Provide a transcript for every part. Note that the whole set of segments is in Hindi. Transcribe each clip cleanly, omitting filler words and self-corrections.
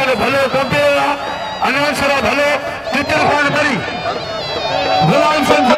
अनाउंसर भलो कंपेयर अनाउंसर भलो चित्र खान परी गुलाम सिंह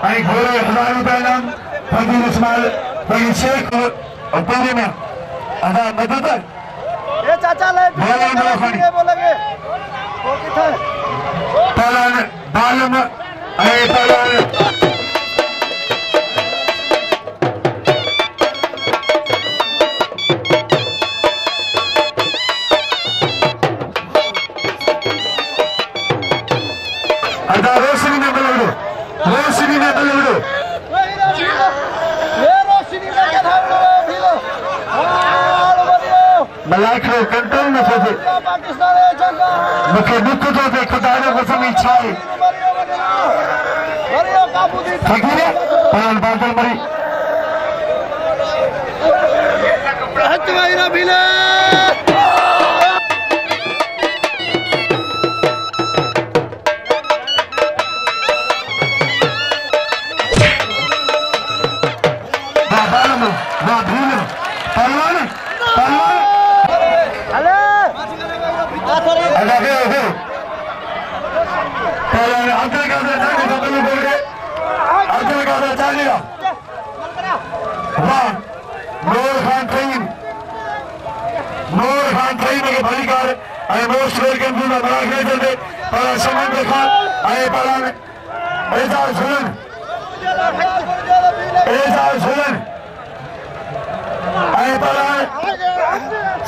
आई घोड़े 1000 रुपए नाम फकीर इस्माइल फकीर शेख और पूरे में आधा मदद ये चाचा ले बोलेंगे वो किधर पालन बालम आई पालन रोशनी में बलवड़ो रोशनी में बलवड़ो मलाखो कंट्रोल में थे मुखे दुख तो थे खुदा ने कसम इच्छा है फकीर पान बादल मरी हट वाइरा बिले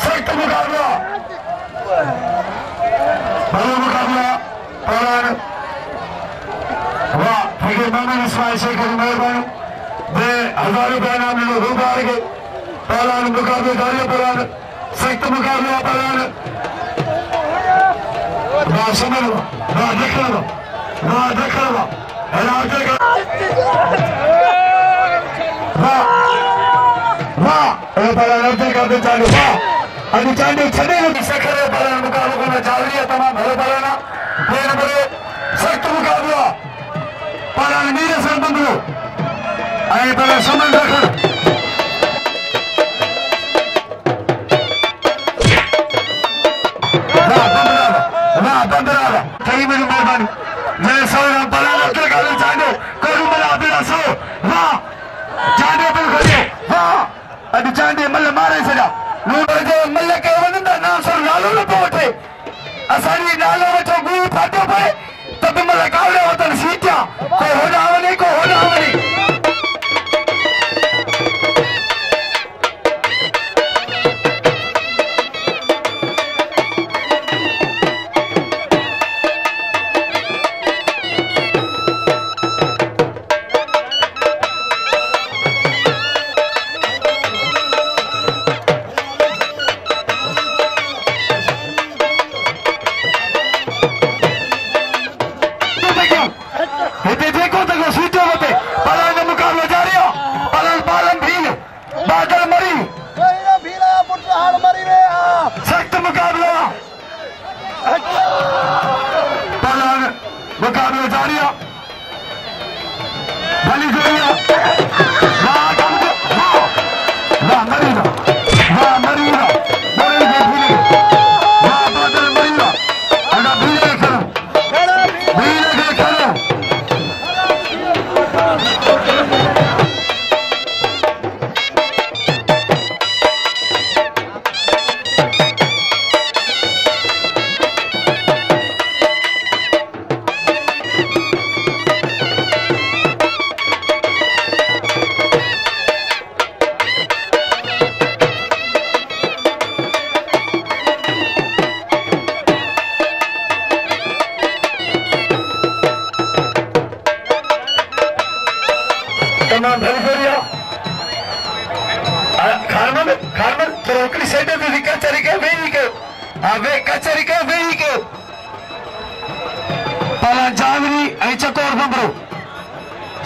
सख्त मुकाबला बड़ा मुकाबला वाह फकीर मोहम्मद इस्माइल शेख मेहरबानी दे 1000 रुपए नाम ले लो के पहला मुकाबले दारिया पहला सख्त मुकाबला पहला वाह समझ लो वाह देख लो करते चालू अभी चांदी छड़े सखर मुकाबला को चावरिया तमाम हरे पलाना सख्त मुकाबला पलान मीरे सन बंदो आए पला समन रख बंदरा कई मेरी मेहरबानी मैं सोना पलाना के काले चांदो करू मला अबेरा सो वाह चांदो पे खड़े वाह अभी चांदी मल्ल मारे सजा नूर जो मल्ल के वनंदा नाम सर लालो न पोटे असानी नालो वचो गु फाटो पे तब मल्ल कावले वतन सीटिया को होनावनी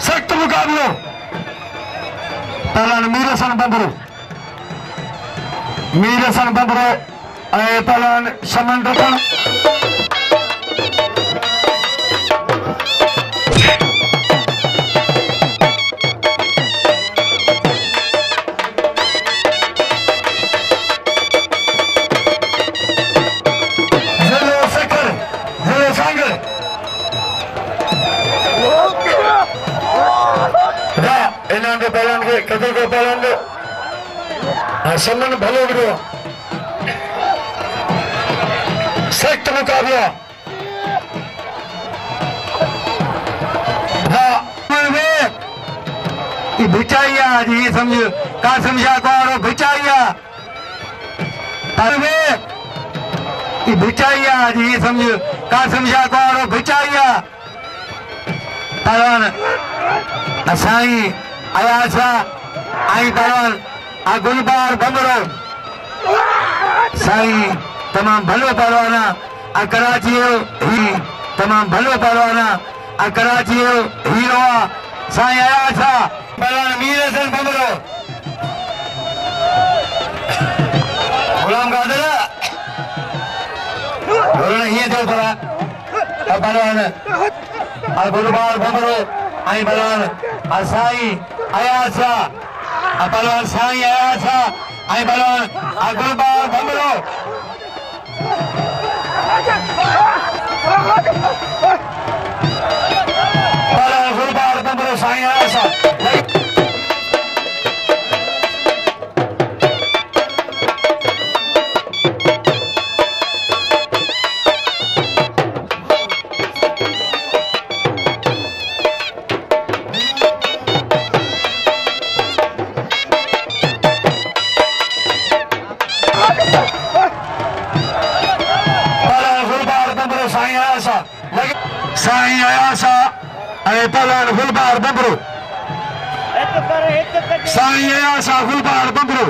सख्त मुकाबलो पहला मीरसन बंदरो पहला समन रखन Oh! कदर को पहलवान सम्मान भलो गिरो सख्त मुकाबला भिचाइया जी समझ का समझा कौन भिचाइया भिचाइया जी समझ का समझा कौन भिचाइया पहलवान साईं अयासा आई पहलवान आ गुलबार बंगड़ो साईं तमाम भलो पहलवान आ कराची ही तमाम भलो पहलवान आ कराची हीरो साईं अयासा पहलवान मीर हसन बंगड़ो गुलाम कादर बोलना ही दो पड़ा पहलवान आ गुलबार बंगड़ो आई पहलवान आ साईं अयासा आ पहलवान साईं अयासा आई पहलवान आ गुलबार बंगड़ो पहलवान गुलबार बंगड़ो साईं अयासा साईं अयासा अरे पहलवान गुलबार बंबरू साईं अयासा गुलबार बंबरू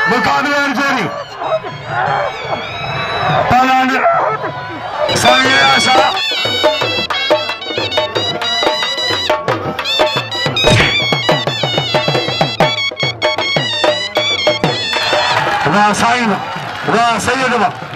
मुकाबले जोड़ी पहलवान साईं अयासा वाह साईं वाह सैयद वाह